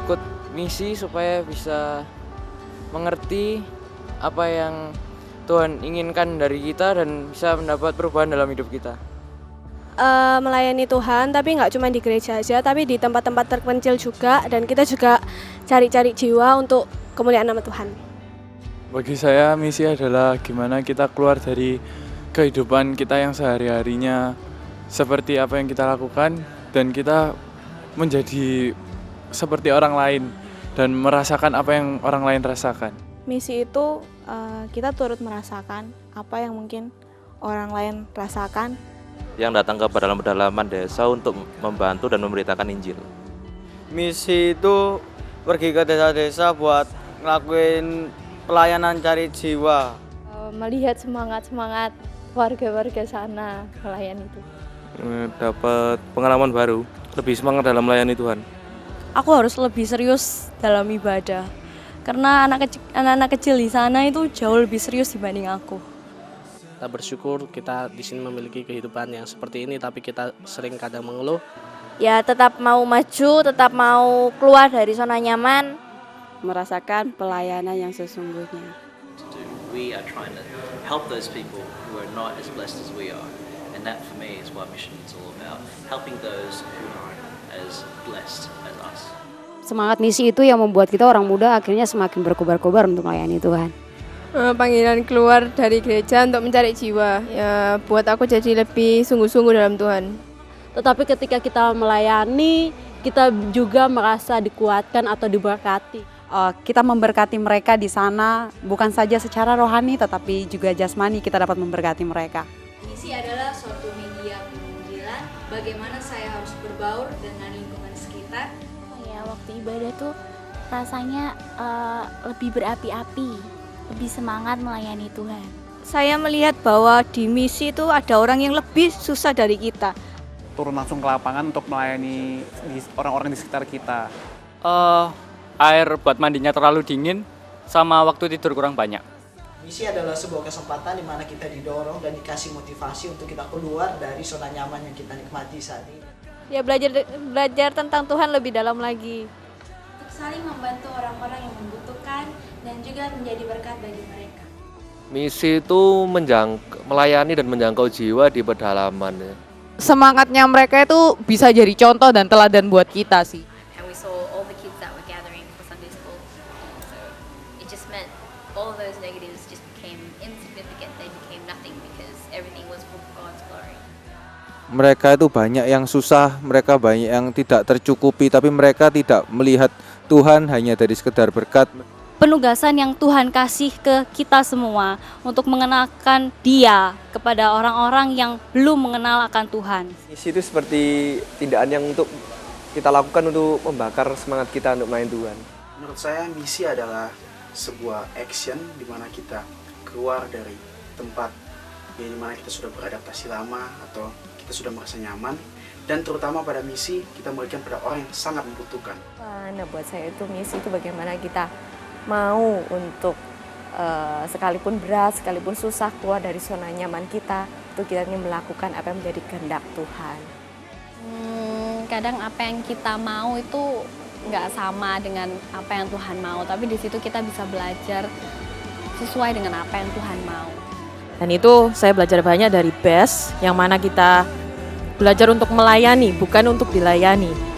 ikut misi supaya bisa mengerti apa yang Tuhan inginkan dari kita dan bisa mendapat perubahan dalam hidup kita. Melayani Tuhan, tapi nggak cuma di gereja aja, tapi di tempat-tempat terpencil juga, dan kita juga cari-cari jiwa untuk kemuliaan nama Tuhan. Bagi saya misi adalah gimana kita keluar dari kehidupan kita yang sehari-harinya seperti apa yang kita lakukan dan kita menjadi seperti orang lain dan merasakan apa yang orang lain rasakan. Misi itu kita turut merasakan apa yang mungkin orang lain rasakan. Yang datang ke pedalaman desa untuk membantu dan memberitakan Injil. Misi itu pergi ke desa-desa buat ngelakuin pelayanan cari jiwa. Melihat semangat-semangat warga-warga sana melayani itu. Dapat pengalaman baru, lebih semangat dalam melayani Tuhan. Aku harus lebih serius dalam ibadah. Karena anak-anak kecil di sana itu jauh lebih serius dibanding aku. Kita bersyukur kita di sini memiliki kehidupan yang seperti ini, tapi kita sering kadang mengeluh. Ya tetap mau maju, tetap mau keluar dari zona nyaman, Merasakan pelayanan yang sesungguhnya. We are trying to help those people who are not as blessed as we are. And that for me is what mission is all about. Helping those who aren't as blessed as us. Semangat misi itu yang membuat kita orang muda akhirnya semakin berkobar-kobar untuk melayani Tuhan. Panggilan keluar dari gereja untuk mencari jiwa, ya buat aku jadi lebih sungguh-sungguh dalam Tuhan. Tetapi ketika kita melayani, kita juga merasa dikuatkan atau diberkati. Kita memberkati mereka di sana bukan saja secara rohani tetapi juga jasmani kita dapat memberkati mereka. Misi adalah suatu media penginjilan, bagaimana saya harus berbaur dengan lingkungan sekitar. Ya waktu ibadah tuh rasanya lebih berapi-api, lebih semangat melayani Tuhan. Saya melihat bahwa di misi itu ada orang yang lebih susah dari kita. Turun langsung ke lapangan untuk melayani orang-orang di sekitar kita. Air buat mandinya terlalu dingin, sama waktu tidur kurang banyak. Misi adalah sebuah kesempatan di mana kita didorong dan dikasih motivasi untuk kita keluar dari zona nyaman yang kita nikmati saat ini. Ya belajar tentang Tuhan lebih dalam lagi. Untuk saling membantu orang-orang yang membutuhkan dan juga menjadi berkat bagi mereka. Misi itu melayani dan menjangkau jiwa di pedalaman. Semangatnya mereka itu bisa jadi contoh dan teladan buat kita sih. And we saw all the kids that were gathering for Sunday school. So it just meant all of those negatives just became insignificant. They became nothing because everything was for God's glory. Mereka itu banyak yang susah, mereka banyak yang tidak tercukupi, tapi mereka tidak melihat Tuhan hanya dari sekedar berkat. Penugasan yang Tuhan kasih ke kita semua untuk mengenalkan Dia kepada orang-orang yang belum mengenal akan Tuhan. Misi itu seperti tindakan yang untuk kita lakukan untuk membakar semangat kita untuk main Tuhan. Menurut saya misi adalah sebuah action di mana kita keluar dari tempat di mana kita sudah beradaptasi lama atau kita sudah merasa nyaman, dan terutama pada misi kita memberikan pada orang yang sangat membutuhkan. Nah buat saya itu misi itu bagaimana kita mau untuk sekalipun berat, sekalipun susah keluar dari zona nyaman kita, itu kita ingin melakukan apa yang menjadi kehendak Tuhan. Kadang apa yang kita mau itu nggak sama dengan apa yang Tuhan mau, tapi di situ kita bisa belajar sesuai dengan apa yang Tuhan mau. Dan itu saya belajar banyak dari BES, yang mana kita belajar untuk melayani, bukan untuk dilayani.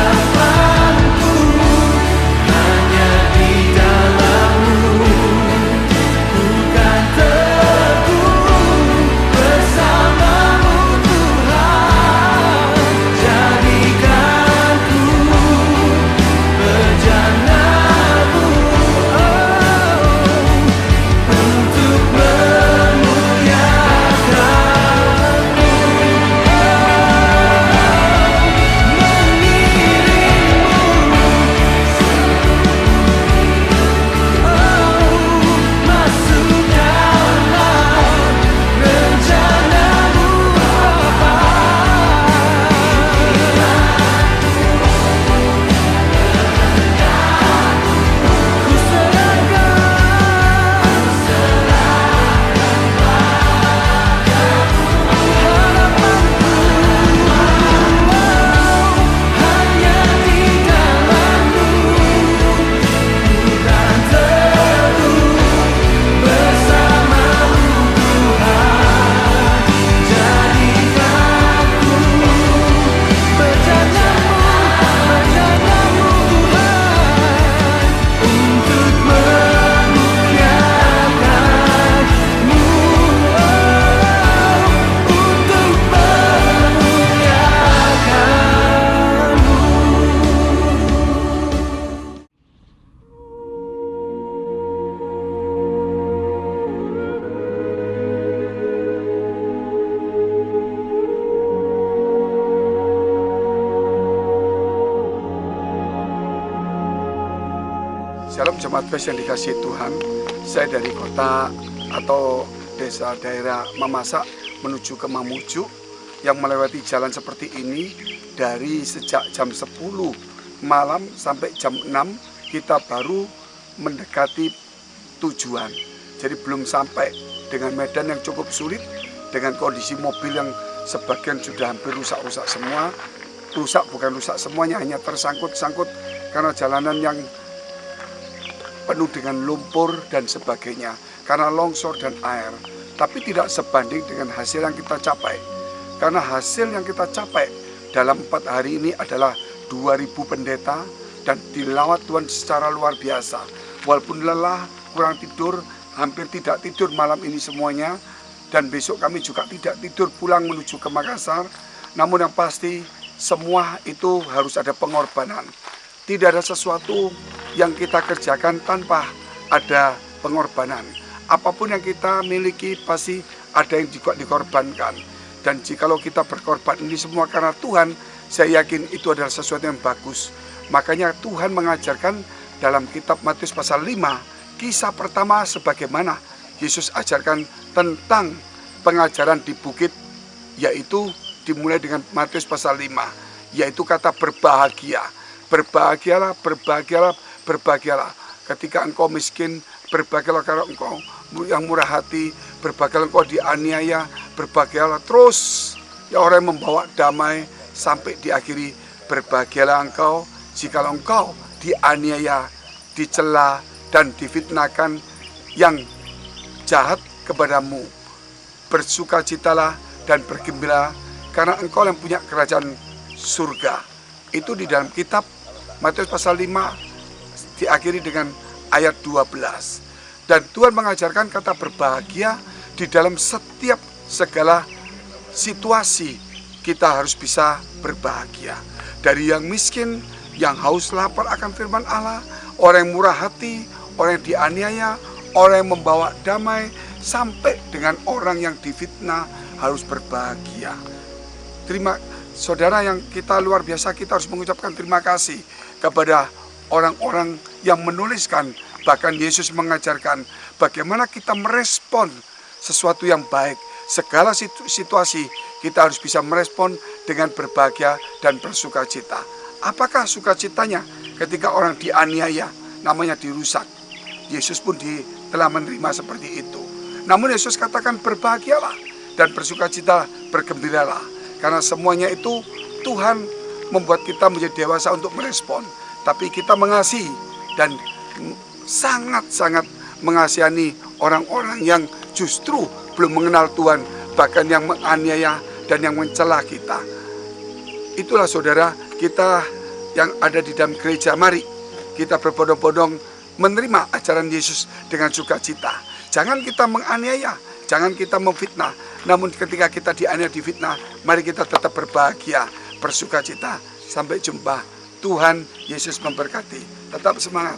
Harapanku Shalom Jemaat Bes yang dikasihi Tuhan. Saya dari kota atau desa daerah Mamasak menuju ke Mamuju yang melewati jalan seperti ini dari sejak jam 10 malam sampai jam 6 kita baru mendekati tujuan. Jadi belum sampai dengan medan yang cukup sulit, dengan kondisi mobil yang sebagian sudah hampir rusak-rusak semua. Rusak bukan rusak semuanya, hanya tersangkut-sangkut karena jalanan yang penuh dengan lumpur dan sebagainya, karena longsor dan air. Tapi tidak sebanding dengan hasil yang kita capai. Karena hasil yang kita capai dalam 4 hari ini adalah 2000 pendeta dan dilawat Tuhan secara luar biasa. Walaupun lelah, kurang tidur, hampir tidak tidur malam ini semuanya, dan besok kami juga tidak tidur pulang menuju ke Makassar. Namun yang pasti semua itu harus ada pengorbanan. Tidak ada sesuatu yang kita kerjakan tanpa ada pengorbanan. Apapun yang kita miliki pasti ada yang juga dikorbankan. Dan jikalau kita berkorban ini semua karena Tuhan, saya yakin itu adalah sesuatu yang bagus. Makanya Tuhan mengajarkan dalam kitab Matius pasal 5, kisah pertama sebagaimana Yesus ajarkan tentang pengajaran di bukit, yaitu dimulai dengan Matius pasal 5, yaitu kata berbahagia. Berbahagialah, berbahagialah, berbahagialah. Ketika engkau miskin, berbahagialah karena engkau yang murah hati, berbahagialah engkau dianiaya, berbahagialah terus. Ya orang yang membawa damai sampai diakhiri, berbahagialah engkau jikalau engkau dianiaya, dicela dan difitnahkan yang jahat kepadamu. Bersukacitalah dan bergembira karena engkau yang punya kerajaan surga. Itu di dalam kitab Matius pasal 5 diakhiri dengan ayat 12. Dan Tuhan mengajarkan kata berbahagia di dalam setiap segala situasi. Kita harus bisa berbahagia. Dari yang miskin, yang haus lapar akan firman Allah, orang yang murah hati, orang yang dianiaya, orang yang membawa damai, sampai dengan orang yang difitnah harus berbahagia. Saudara yang kita luar biasa, kita harus mengucapkan terima kasih kepada orang-orang yang menuliskan. Bahkan Yesus mengajarkan bagaimana kita merespon sesuatu yang baik. Segala situasi kita harus bisa merespon dengan berbahagia dan bersukacita. Apakah sukacitanya ketika orang dianiaya, namanya dirusak? Yesus pun telah menerima seperti itu. Namun Yesus katakan berbahagialah dan bersukacita, bergembiralah. Karena semuanya itu Tuhan membuat kita menjadi dewasa untuk merespon. Tapi kita mengasihi dan sangat-sangat mengasihani orang-orang yang justru belum mengenal Tuhan, bahkan yang menganiaya dan yang mencela kita. Itulah saudara kita yang ada di dalam gereja. Mari kita berbondong-bondong menerima ajaran Yesus dengan sukacita. Jangan kita menganiaya, jangan kita memfitnah. Namun ketika kita dianiaya, difitnah, mari kita tetap berbahagia, bersukacita. Sampai jumpa. Tuhan Yesus memberkati. Tetap semangat.